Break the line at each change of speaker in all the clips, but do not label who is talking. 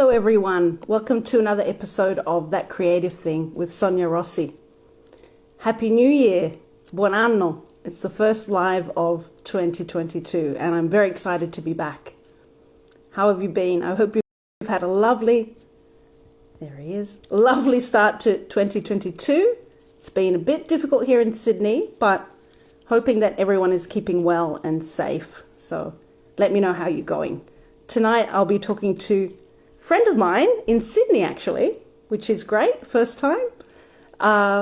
Hello, everyone. Welcome to another episode of That Creative Thing with Sonia Rossi. Happy New Year. Buon anno. It's the first live of 2022, and I'm very excited to be back. How have you been? I hope you've had a lovely start to 2022. It's been a bit difficult here in Sydney, but hoping that everyone is keeping well and safe. So let me know how you're going. Tonight I'll be talking to a friend of mine in Sydney, actually, which is great. First time.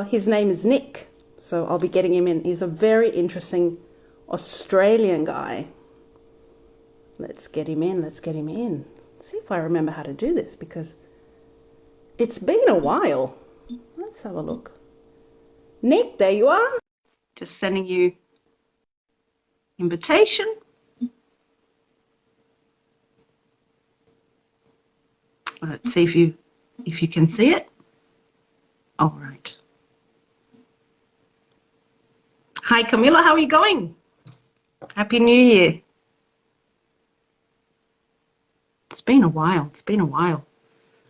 His name is Nick. So I'll be getting him in. He's a very interesting Australian guy. Let's get him in. See if I remember how to do this, because it's been a while. Let's have a look. Nick, there you are. Just sending you invitation. Let's see if you can see it. All right. Hi, Camilla. How are you going? Happy New Year. It's been a while.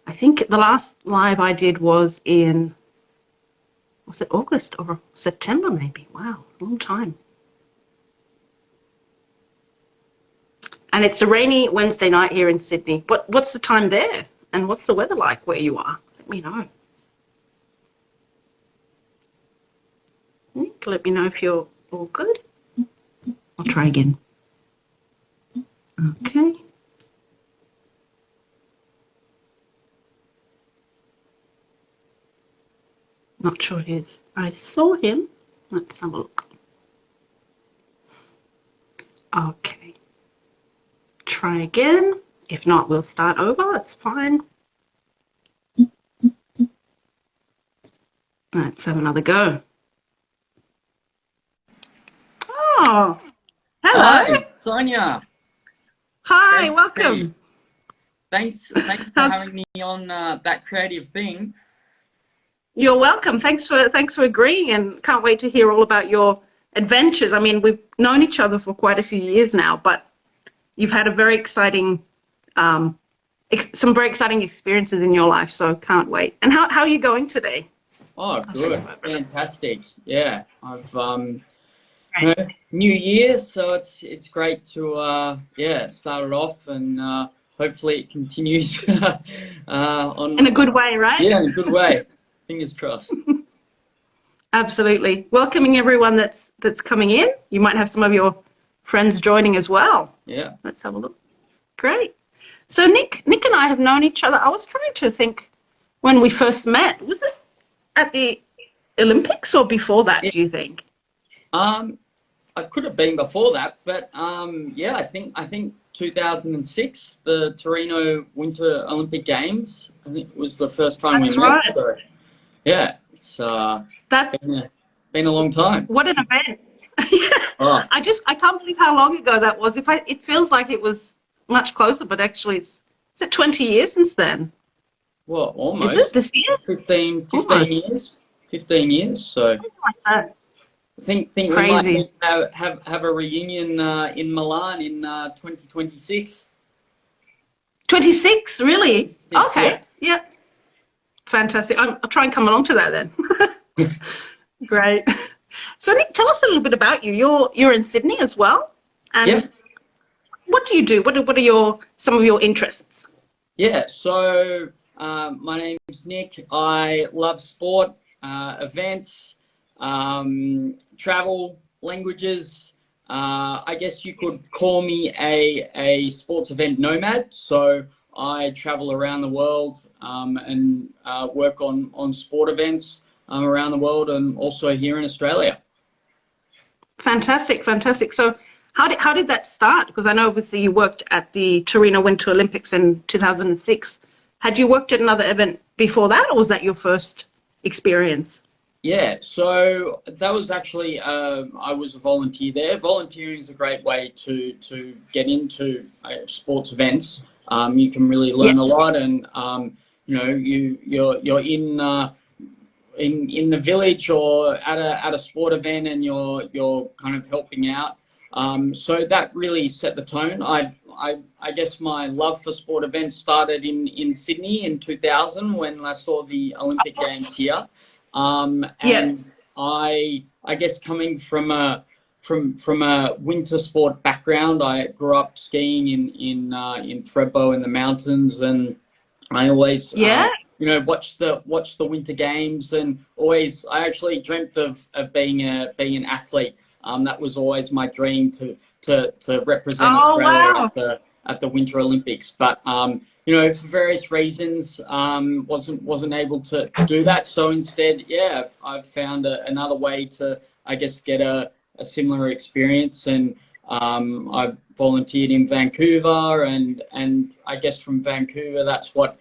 I think the last live I did was it August or September maybe? Wow, long time. And it's a rainy Wednesday night here in Sydney. What's the time there? And what's the weather like where you are? Let me know. Nick, let me know if you're all good. I'll try again. Okay. Not sure I saw him. Let's have a look. Okay. Try again. If not, we'll start over. That's fine. Let's have another go. Oh, hello.
Hi, Sonia.
Hi,
Great to see
welcome.
you. Thanks for having me on That Creative Thing.
You're welcome. Thanks for agreeing, and can't wait to hear all about your adventures. I mean, we've known each other for quite a few years now, but you've had a very exciting, some very exciting experiences in your life. So can't wait. And how are you going today?
Oh, good, fantastic. Yeah, I've New Year, so it's great to start it off, and hopefully it continues on
In a good way, right?
Yeah, in a good way. Fingers crossed.
Absolutely. Welcoming everyone that's coming in. You might have some of your friends joining as well.
Yeah.
Let's have a look. Great. So Nick and I have known each other. I was trying to think when we first met. Was it at the Olympics or before that, do you think?
I could have been before that, but yeah, I think 2006, the Torino Winter Olympic Games. I think it was the first time
That's
we met.
right.
So yeah, it's been a long time.
What an event. Yeah.
Oh.
I can't believe how long ago that was. It feels like it was much closer, but actually is it 20 years since then?
Well, almost.
Is it this year?
15
Almost.
years. 15 years. So
Something like that.
I think we
Crazy.
might have a reunion in Milan in 2026.
26, really? Okay.
Yeah.
Yeah. Fantastic. I'll try and come along to that then. Great. So Nick, tell us a little bit about you. You're in Sydney as well. And
Yeah.
what do you do? What are some of your interests?
Yeah, so my name's Nick. I love sport, events, travel, languages. I guess you could call me a sports event nomad. So I travel around the world and work on sport events around the world, and also here in Australia.
Fantastic. So how did that start? Because I know obviously you worked at the Torino Winter Olympics in 2006. Had you worked at another event before that, or was that your first experience?
Yeah, so that was actually I was a volunteer there. Volunteering is a great way to get into sports events. You can really learn a lot, and you're in the village or at a sport event, and you're kind of helping out So that really set the tone. I guess my love for sport events started in Sydney in 2000 when I saw the Olympic Games here.
Yeah.
And I guess coming from a winter sport background, I grew up skiing in Thredbo in the mountains, and I always
Yeah.
watch the winter games, and always I actually dreamt of being an athlete. That was always my dream to represent
Oh,
Australia
wow.
at the Winter Olympics. But for various reasons, wasn't able to do that. So instead, yeah, I've found another way to, I guess, get a similar experience, and I volunteered in Vancouver, and I guess from Vancouver, that's what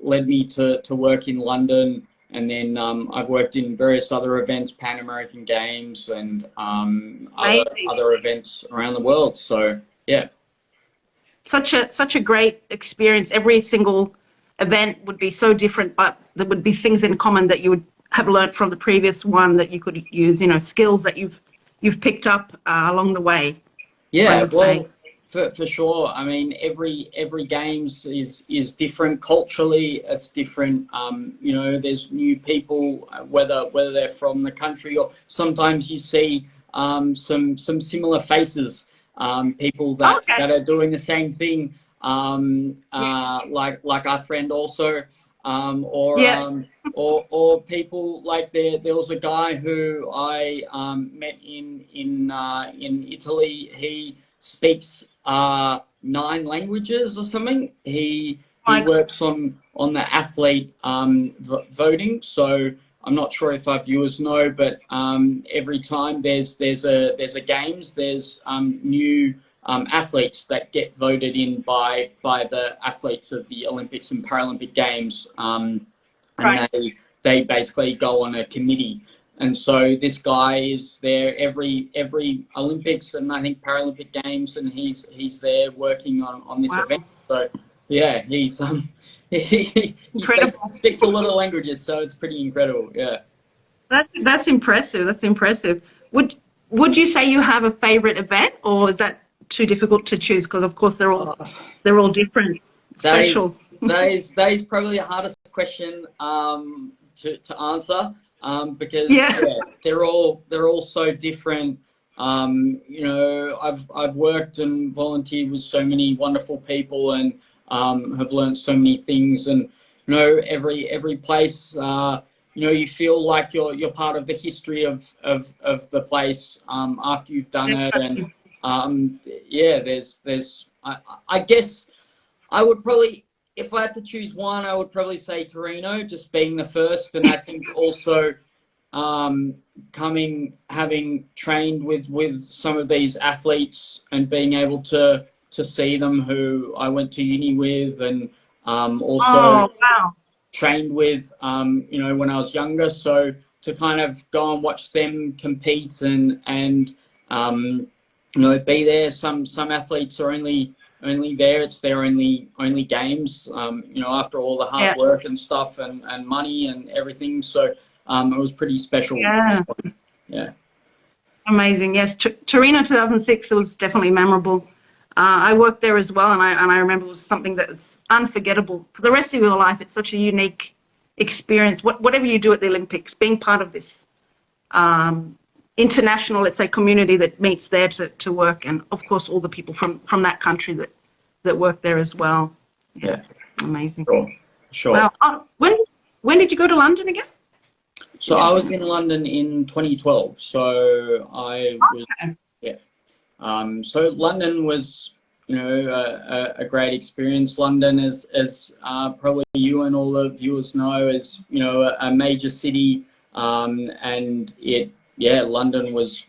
led me to work in London. And then I've worked in various other events, Pan American Games, and
Amazing.
other events around the world. So yeah.
Such a great experience. Every single event would be so different, but there would be things in common that you would have learned from the previous one that you could use, skills that you've picked up along the way, I
Yeah,
would say.
well, for sure. I mean, every games is different culturally. It's different. There's new people, whether they're from the country, or sometimes you see some similar faces. People
Okay.
that are doing the same thing.
Yeah.
Like our friend also, or
Yeah.
or people like there was a guy who I met in Italy. He speaks 9 languages or something. He
Like,
works on the athlete voting. So I'm not sure if our viewers know, but every time there's a games, there's new athletes that get voted in by the athletes of the Olympics and Paralympic Games, and
right.
they basically go on a committee. And so this guy is there every Olympics and I think Paralympic Games, and he's there working on this event.
Wow.
So yeah, he's he
Incredible.
speaks a lot of languages, so it's pretty incredible. Yeah.
That's impressive. That's impressive. Would you say you have a favorite event, or is that too difficult to choose? Because of course they're all different,
That is
special.
that is probably the hardest question to answer, because
Yeah.
yeah, they're all so different. I've worked and volunteered with so many wonderful people, and have learned so many things, and every place, you feel like you're part of the history of the place after you've done it. And yeah, there's I guess I would probably, if I had to choose one, I would probably say Torino, just being the first. And I think also having trained with some of these athletes and being able to see them who I went to uni with, and also
Oh, wow.
trained with, when I was younger. So to kind of go and watch them compete, and be there. Some athletes are only there. It's their only games. After all the hard
Yeah.
work and stuff, and money and everything. So it was pretty special.
Yeah.
Yeah.
Amazing. Yes. Torino 2006 was definitely memorable. I worked there as well, and I remember it was something that was unforgettable for the rest of your life. It's such a unique experience. Whatever you do at the Olympics, being part of this international, let's say, community that meets there to work, and of course all the people from that country that work there as well.
Yeah.
Amazing.
Sure.
Wow. Oh, when did you go to London again?
So I was in London in 2012. So I was,
Okay.
yeah. So London was, a great experience. London, as probably you and all the viewers know, is a major city, and London was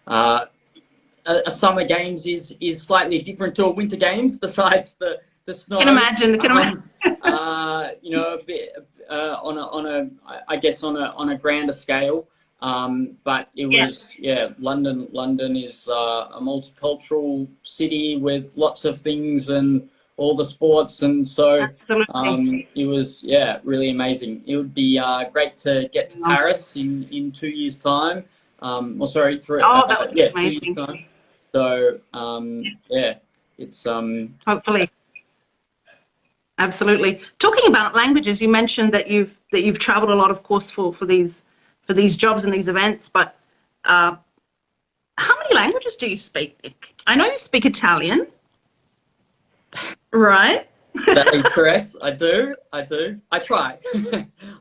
a summer games is slightly different to a winter games, besides the snow.
Can imagine. Can imagine.
A bit I guess on a grander scale. But it was, London is a multicultural city with lots of things and all the sports, and so
Absolutely.
it was, really amazing. It would be great to get to Paris in 2 years' time. or sorry,
Oh, that would be
yeah, 2 years
amazing.
time. So yeah, it's
Hopefully. Absolutely. Talking about languages, you mentioned that you've traveled a lot, of course, for these jobs and these events. But how many languages do you speak, Nick? I know you speak Italian, right?
that is correct. I do. I do. I try.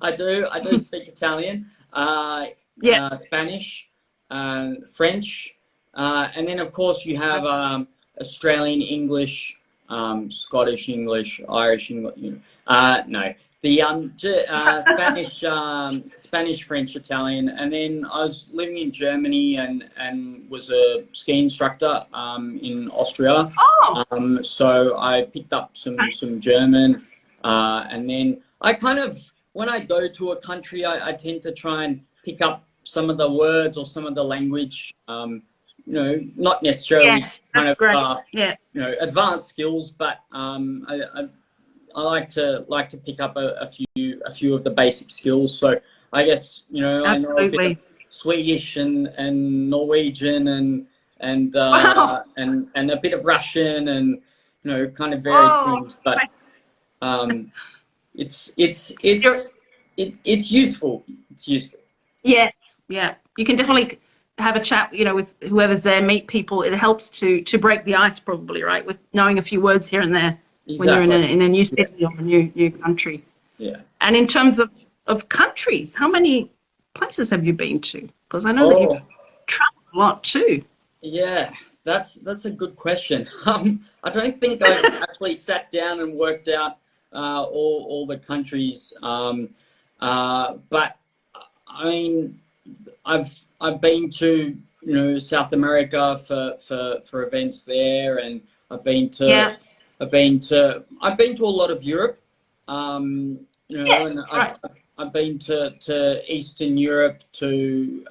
I do. I do speak Italian,
Yeah.
Spanish, French, and then of course you have Australian English, Scottish English, Irish English. No, the Spanish, French, Italian, and then I was living in Germany and was a ski instructor in Austria.
Oh,
So I picked up some German, and then I kind of when I go to a country, I tend to try and pick up some of the words or some of the language. Not necessarily
yes,
kind
that's
of
great. Yeah.
advanced skills, but I like to pick up a few of the basic skills. So I guess I know a bit of
Absolutely.
Swedish and Norwegian
Wow.
and a bit of Russian and kind of various
Oh,
things. But um,
you're,
it's useful. It's useful.
yes, yeah. You can definitely have a chat, with whoever's there, meet people. It helps to break the ice, probably, right? With knowing a few words here and there when you're in
Exactly.
a new
Yeah.
city or a new country.
Yeah.
And in terms of countries, how many places have you been to? Because I know that you've
Oh,
traveled a lot too.
yeah. That's a good question. I don't think I've actually sat down and worked out all the countries. But I mean, I've been to South America for events there, and I've been to
Yeah.
I've been to a lot of Europe.
Yes.
And
Right.
I've been to Eastern Europe, to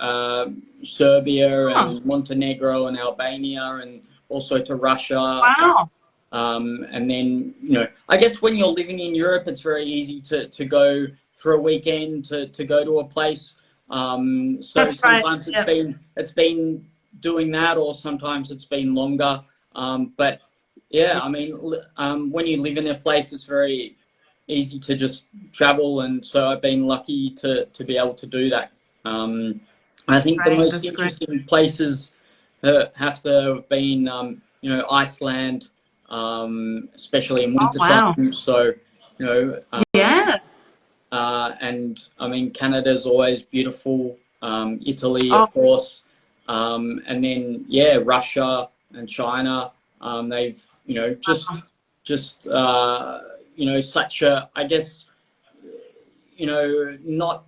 Serbia
Oh,
and Montenegro and Albania, and also to Russia.
wow.
And then, I guess when you're living in Europe, it's very easy to go for a weekend to go to a place. So
That's right.
sometimes
Yeah.
it's been doing that, or sometimes it's been longer. But yeah, I mean, when you live in a place, it's very easy to just travel, and so I've been lucky to be able to do that. I think the
Right.
most
That's great.
interesting places have to have been, Iceland, especially in
Oh,
winter
wow.
time. So, you know,
Yeah.
and I mean, Canada's always beautiful. Italy,
Oh,
of course, and then yeah, Russia and China. They've just such a, I guess, not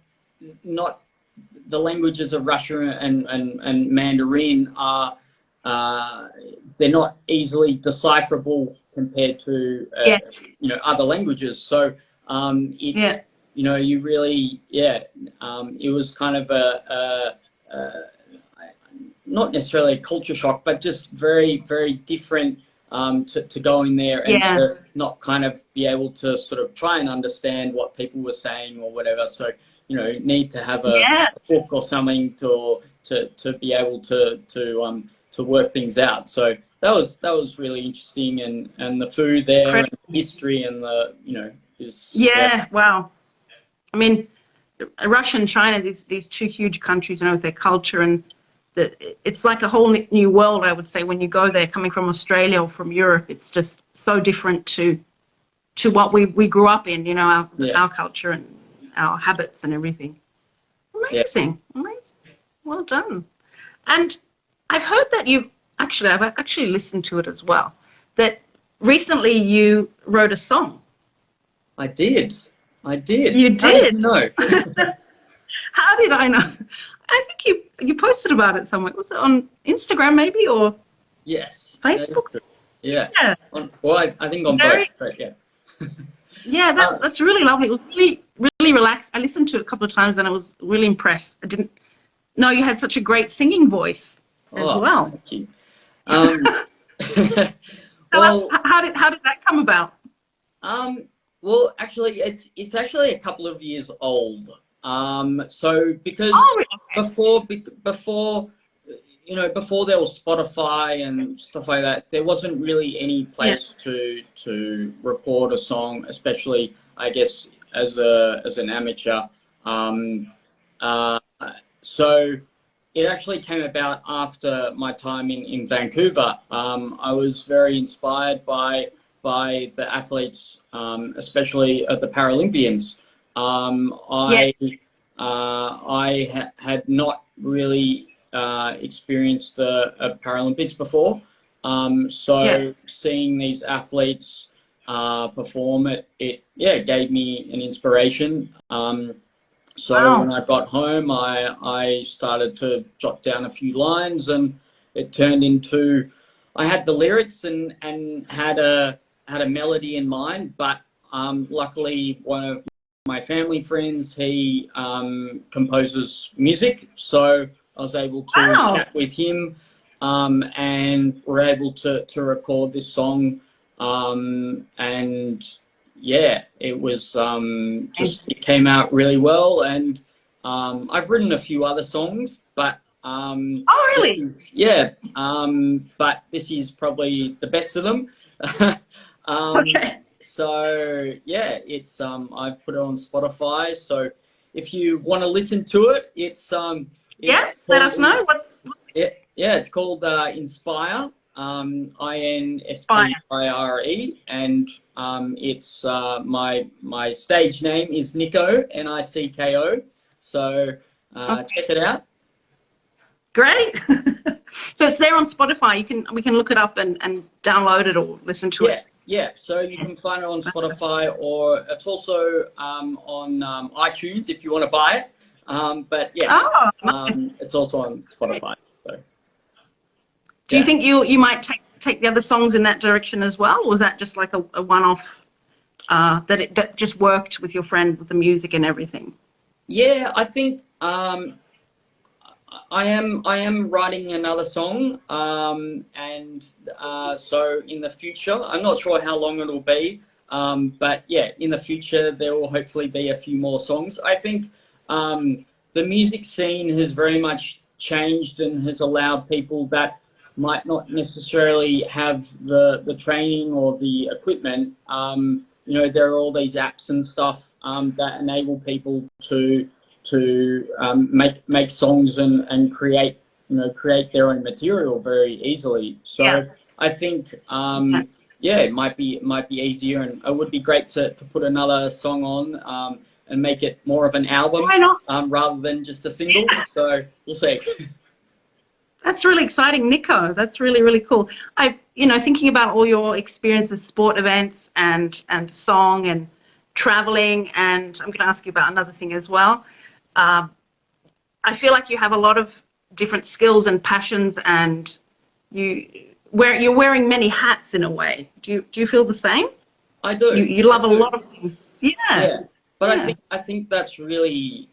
the languages of Russia and Mandarin are they're not easily decipherable compared to
yes.
other languages. So it's
Yeah.
you really it was kind of a not necessarily a culture shock, but just very very different to go in there and
Yeah.
to not kind of be able to sort of try and understand what people were saying or whatever. So need to have a
Yeah.
book or something to be able to work things out. So that was really interesting, and the food there and
Incredible.
the history and the is
Yeah. Wow. I mean, Russia and China, these two huge countries, with their culture and it's like a whole new world. I would say when you go there, coming from Australia or from Europe, it's just so different to what we grew up in.
yeah
Our culture and our habits and everything.
yeah.
Amazing, amazing. Well done. And I've heard that I've actually listened to it as well. That recently you wrote a song.
I did. I did.
You
How did you
did.
know?
How did I know? I think you posted about it somewhere. Was it on Instagram maybe or
Yes, that is
Facebook?
true. Yeah.
Yeah.
Well, I think on both,
Very.
but yeah.
Yeah,
Uh,
that's really lovely. It was really really relaxed. I listened to it a couple of times and I was really impressed. I didn't know you had such a great singing voice as
oh,
well.
thank you. Um,
Tell us
well,
how did that come about?
actually, it's actually a couple of years old. So because
Oh, really?
before before there was Spotify and stuff like that, there wasn't really any place to record a song, especially I guess as an amateur. Um, uh, so it actually came about after my time in Vancouver. I was very inspired by the athletes, especially the Paralympians.
Yeah.
I had not really experienced a Paralympics before.
Yeah.
So seeing these athletes perform, it gave me an inspiration. So when
Wow.
I got home, I started to jot down a few lines, and it turned into I had the lyrics and had a melody in mind. But luckily, one of my family friends, he composes music, so I was able to
Wow.
chat with him, and we're able to record this song, and yeah, it was just it came out really well, and I've written a few other songs, but
Oh, really?
but this is probably the best of them. um,
Okay.
so yeah, it's I've put it on Spotify. So if you want to listen to it,
Yeah.
it's
Let
called
us know what
it's called Inspire,
fire.
Inspire, and it's my stage name is Nico, Nicko. So
Okay.
check it out.
Great. So it's there on Spotify. We can look it up and download it or listen to
Yeah,
it.
yeah. So you can find it on Spotify, or it's also on iTunes if you want to buy it. But yeah,
Oh, nice.
it's also on Spotify. So
Do you
yeah.
think you might take the other songs in that direction as well, or was that just like a one-off that just worked with your friend with the music and everything?
Yeah, I think I am writing another song, and so in the future, I'm not sure how long it'll be, but yeah, in the future there will hopefully be a few more songs. I think the music scene has very much changed and has allowed people that might not necessarily have the training or the equipment. There are all these apps and stuff that enable people to make songs and create their own material very easily.
Yeah.
So I think
Okay.
yeah, it might be easier, and it would be great to put another song on, and make it more of an album,
Why not?
rather than just a single. So we'll see.
That's really exciting, Nico. That's really, really cool. Thinking about all your experiences, sport events and song and traveling, and I'm going to ask you about another thing as well. Um, I feel like you have a lot of different skills and passions, and you're wearing many hats in a way. Do you feel the same?
I
You
do.
you
I
love a
do.
lot of things. Yeah,
Yeah, but I
yeah,
think I think that's really,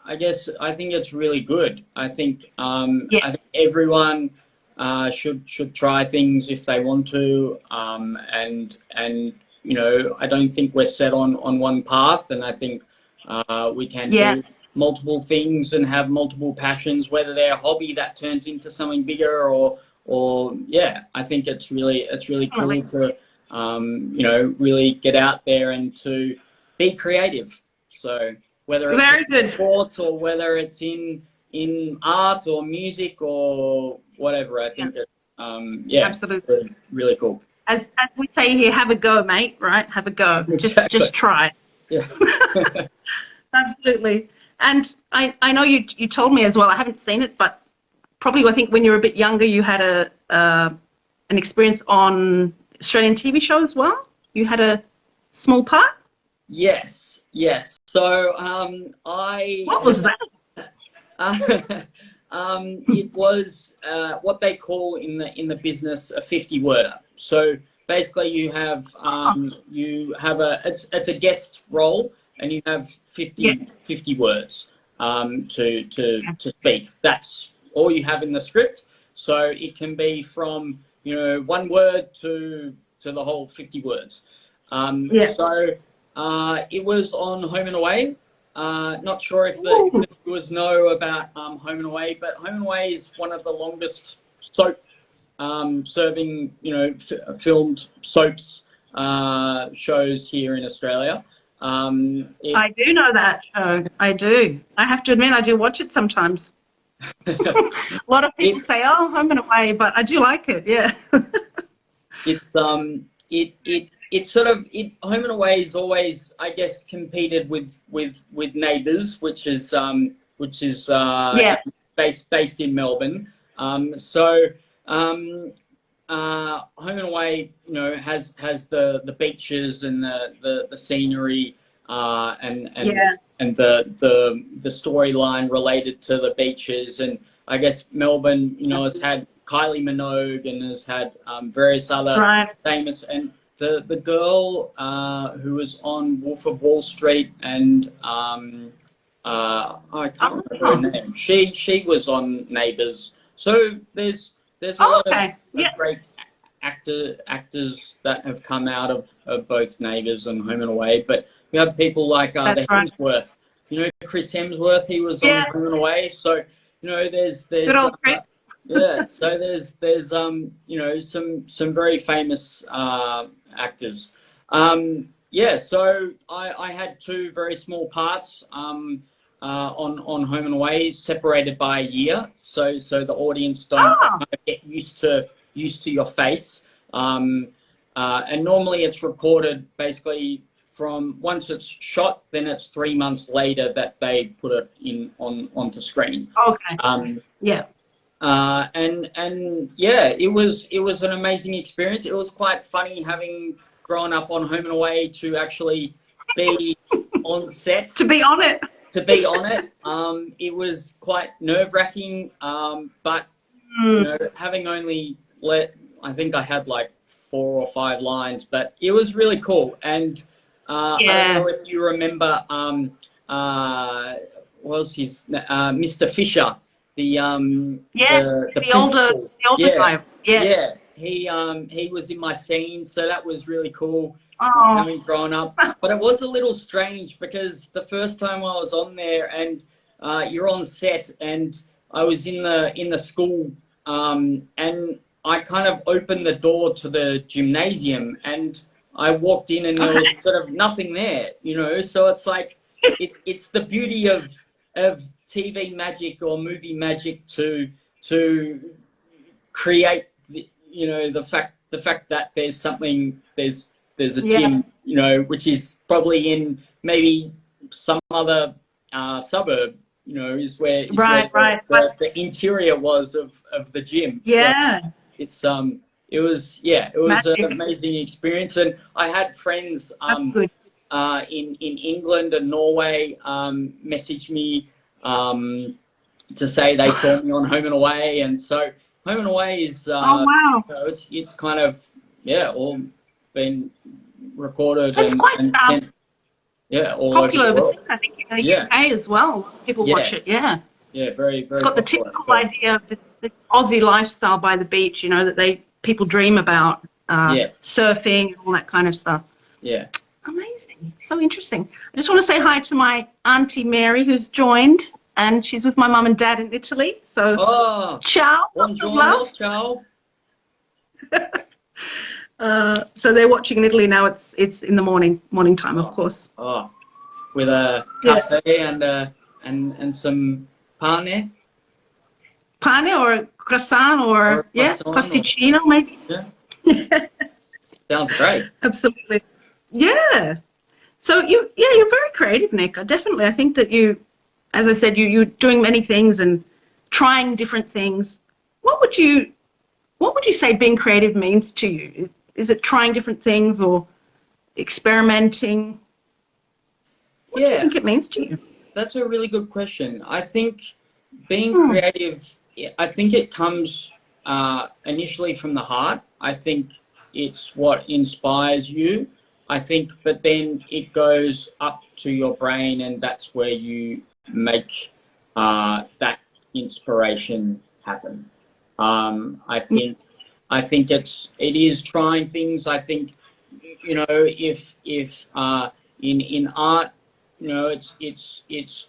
I guess I think it's really good.
yeah,
I think everyone should try things if they want to, and I don't think we're set on one path, and I think we can
yeah.
do multiple things and have multiple passions, whether they're a hobby that turns into something bigger, or yeah, I think it's really cool
Definitely.
to really get out there and to be creative. So whether it's in
Very good.
sports or whether it's in art or music or whatever, I
Yeah,
think yeah,
absolutely.
really, really cool.
As we say here, have a go, mate. Right? Have a go.
Exactly.
Just try.
Yeah.
Absolutely. And I know you told me as well. I haven't seen it, but probably I think when you were a bit younger, you had an experience on Australian TV show as well. You had a small part.
Yes. Yes. So
What was that?
it was what they call in the business a 50-worder. So basically, you have it's a guest role, and you have
Yeah.
50 words to speak. That's all you have in the script. So it can be from one word to the whole 50 words.
Yeah.
So it was on Home and Away. Not sure if the viewers know about Home and Away, but Home and Away is one of the longest soap serving, filmed soaps shows here in Australia.
I do know that show. I do. I have to admit, I do watch it sometimes. A lot of people say, "Oh, Home and Away," but I do like it. Yeah.
It's sort of Home and Away is always, I guess, competed with Neighbours, which is
Yeah.
based in Melbourne. Home and Away, has the beaches and the scenery, and
Yeah.
and the storyline related to the beaches. And I guess Melbourne, has had Kylie Minogue and has had various
That's
other
right.
famous, and the girl who was on Wolf of Wall Street, and I can't remember her name. She was on Neighbours. So there's a lot of
Okay. Yeah.
great actors that have come out of both Neighbours and Home and Away. But we have people like
That's
the
right.
Hemsworth. Chris Hemsworth. He was on
Yeah.
Home and Away. So there's
Good old Chris.
yeah. So there's some very famous actors. Yeah. So I had two very small parts on Home and Away, separated by a year, so the audience don't
Oh.
kind of get used to your face. And normally it's recorded basically from once it's shot, then it's 3 months later that they put it onto screen.
Okay. Yeah.
And yeah, it was an amazing experience. It was quite funny having grown up on Home and Away to actually be on set.
To be on it.
It was quite nerve-wracking, but having only I think I had like 4 or 5 lines, but it was really cool. And I don't know if you remember, what was his Mr. Fisher, the
older guy. Yeah.
He was in my scene, so that was really cool.
Oh.
Having grown up, but it was a little strange because the first time I was on there, and you're on set, and I was in the school, and I kind of opened the door to the gymnasium, and I walked in, and there was sort of nothing there, So it's like it's the beauty of TV magic or movie magic to create the fact that there's a gym, which is probably in maybe some other suburb, is where the interior was of the gym.
Yeah.
So it was
Magic.
an amazing experience, and I had friends in England and Norway message me to say they saw me on Home and Away, and so Home and Away is it's kind of all been recorded
It's quite
and sent, all
popular
over the world.
overseas. I think in the UK as well. People watch it. Yeah.
Yeah, very, very.
It's got the typical idea of the Aussie lifestyle by the beach. That people dream about, surfing and all that kind of stuff.
Yeah.
Amazing. So interesting. I just want to say hi to my Auntie Mary, who's joined, and she's with my mum and dad in Italy. So, ciao.
Buongiorno, ciao.
So they're watching in Italy now. It's in the morning time, of course.
Oh, with a cafe and some pane.
Pane or a croissant or pasticcino maybe.
Yeah. Sounds great.
Absolutely. Yeah. So you're very creative, Nick. I think that you, as I said, you're doing many things and trying different things. What would you say being creative means to you? Is it trying different things or experimenting? What do you think it means to you?
That's a really good question. I think being creative, I think it comes initially from the heart. I think it's what inspires you. I think, but then it goes up to your brain, and that's where you make that inspiration happen. I think it is trying things. I think if in art, it's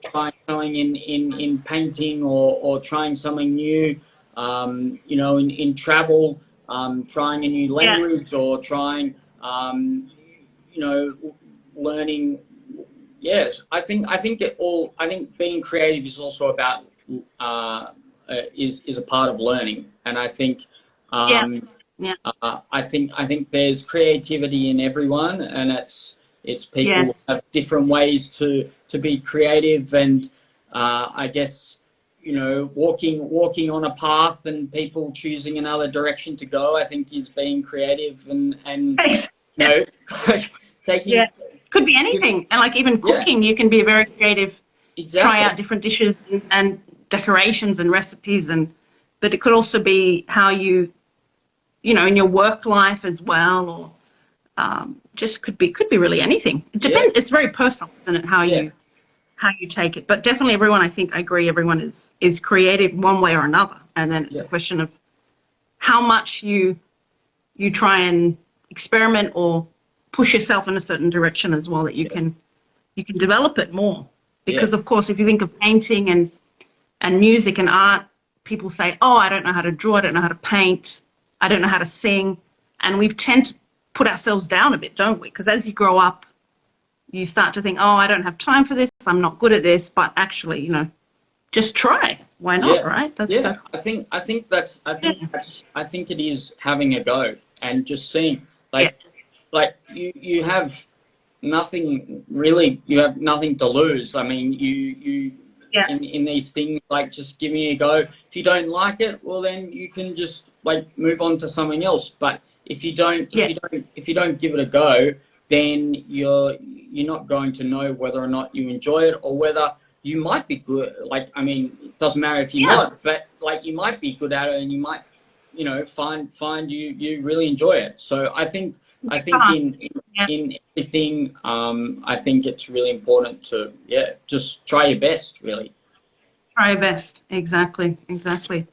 trying something in painting or trying something new, in travel, trying a new
Yeah.
language or trying, you know, learning. Yes, I think being creative is also about is a part of learning, and I think
Yeah.
um,
Yeah.
I think there's creativity in everyone, and it's people
Yes.
have different ways to be creative, and I guess walking on a path and people choosing another direction to go. I think is being creative and you know
Yeah.
taking
Could be anything. And like even
yeah,
cooking, you can be very creative, try
exactly,
out different dishes and decorations and recipes but it could also be how in your work life as well, or just could be really anything. It
yeah,
depends. It's very personal, isn't it? How
yeah,
you take it. But definitely everyone, I think I agree, everyone is creative one way or another. And then it's
yeah,
a question of how much you try and experiment or push yourself in a certain direction as well, that you can develop it more.
yeah,
Because of course, if you think of painting and music and art, people say, oh, I don't know how to draw, I don't know how to paint, I don't know how to sing. And we tend to put ourselves down a bit, don't we? Because as you grow up, you start to think, oh, I don't have time for this, I'm not good at this. But actually, just try. Why not,
yeah,
right?
yeah.
Yeah,
I think it is having a go and just seeing
yeah,
like you have nothing really, you have nothing to lose. I mean, you
yeah,
in these things, like, just giving it a go. If you don't like it, well, then you can just like move on to something else. But
yeah,
if you don't give it a go, then you're not going to know whether or not you enjoy it, or whether you might be good. Like, I mean, it doesn't matter if you're
yeah.
not, but like you might be good at it, and you might, find you really enjoy it. So I think
Come on. Yeah,
in everything, I think it's really important to, just try your best, really.
try your best. Exactly, exactly.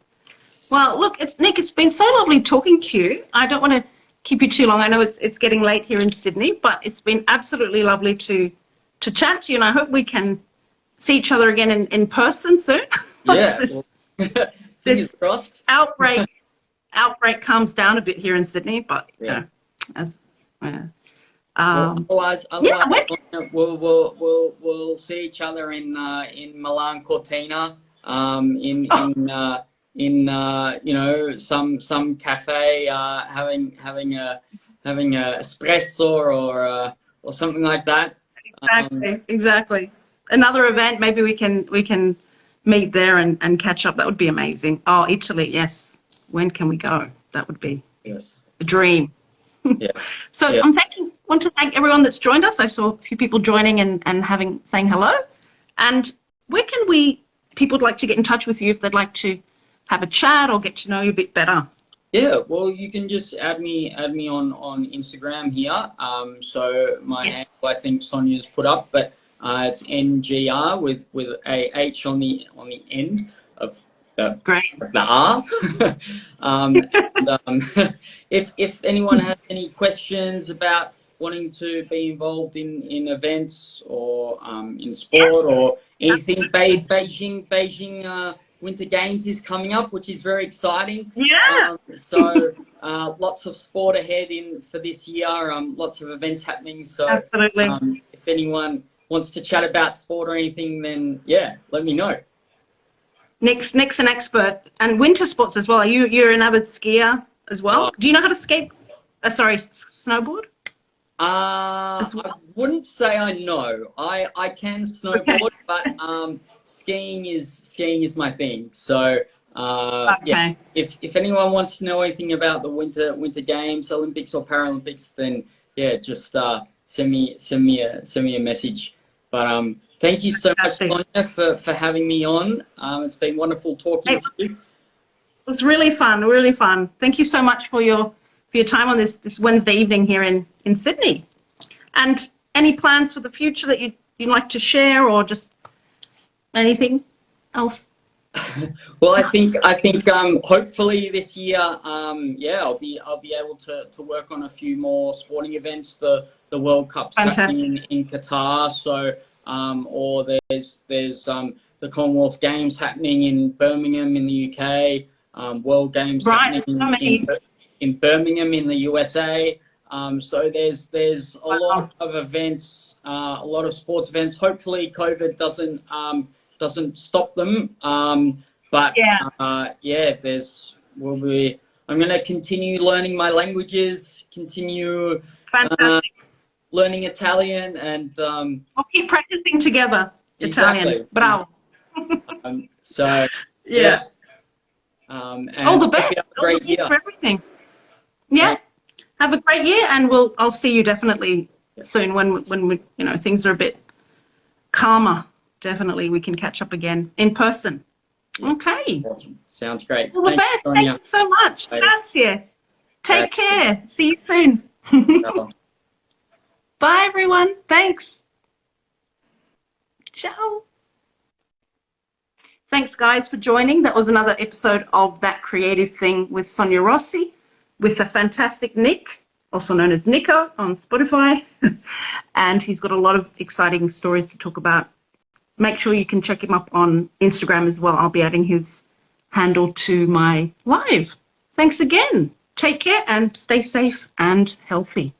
Well, look, Nick. It's been so lovely talking to you. I don't want to keep you too long. I know it's getting late here in Sydney, but it's been absolutely lovely to chat to you, and I hope we can see each other again in person soon. Once
Yeah,
this
well, fingers
this
crossed.
outbreak calms down a bit here in Sydney, but
Yeah.
as yeah.
Well,
Yeah,
otherwise,
when,
we'll see each other in Milan Cortina,
oh,
some cafe, having a espresso or something like that. Um,
exactly. Another event, maybe we can meet there and catch up. That would be amazing. Oh, Italy, yes. When can we go? That would be
yes,
a dream.
yes,
So
yeah.
want to thank everyone that's joined us. I saw a few people joining and saying hello. And where can people would like to get in touch with you if they'd like to have a chat or get to know you a bit better?
Yeah, well, you can just add me on Instagram here. So my
Yeah,
handle, I think Sonia's put up, but it's NGR with a H on the end of
great.
the R. If anyone has any questions about wanting to be involved in events or in
Yeah,
sport or anything,
absolutely.
Beijing Winter Games is coming up, which is very exciting.
Yeah,
So lots of sport ahead in for this year. Lots of events happening. So
absolutely.
if anyone wants to chat about sport or anything, then yeah, let me know.
Nick's an expert, and winter sports as well. You're an avid skier as
Uh,
well. Do you know how to skate? Sorry, snowboard as
I
well.
wouldn't say I know. I can
Okay.
snowboard, but skiing is my thing. So yeah,
Okay.
if anyone wants to know anything about the winter games, Olympics or Paralympics, then yeah, just send me a message. But thank you so much,
Fantastic.
Sonia, for having me on. It's been wonderful talking
It
to you.
was really fun, really fun. Thank you so much for your time on this Wednesday evening here in Sydney. And any plans for the future that you'd like to share, or just anything else?
Well, I think hopefully this year, yeah, I'll be able to work on a few more sporting events. The World Cup's
Fantastic.
happening in Qatar, so or there's the Commonwealth Games happening in Birmingham in the UK. World Games
Right.
happening
So many.
in Birmingham in the USA. So there's a
Wow.
lot of events, a lot of sports events. Hopefully, COVID doesn't stop them. But
Yeah.
yeah, there's will be. I'm going to continue learning my languages, continue uh,
Fantastic.
learning Italian, and
We'll keep practicing together. Italian.
exactly.
Bravo.
So yeah,
Yeah. All
and
the
hope
best.
you have a
All the
great
best
year.
for everything. Yeah.
Thank
Have a great year, and I'll see you definitely soon when we things are a bit calmer. Definitely, we can catch up again in person. Okay.
Awesome. Sounds great.
All the
Thanks,
best. Thank
Sonia.
you so much.
Bye.
Grazie. Take
Bye.
care. See you soon.
Ciao.
Bye, everyone. Thanks. Ciao. Thanks, guys, for joining. That was another episode of That Creative Thing with Sonia Rossi, with the fantastic Nick, also known as Nico on Spotify. And he's got a lot of exciting stories to talk about. Make sure you can check him up on Instagram as well. I'll be adding his handle to my live. Thanks again. Take care and stay safe and healthy.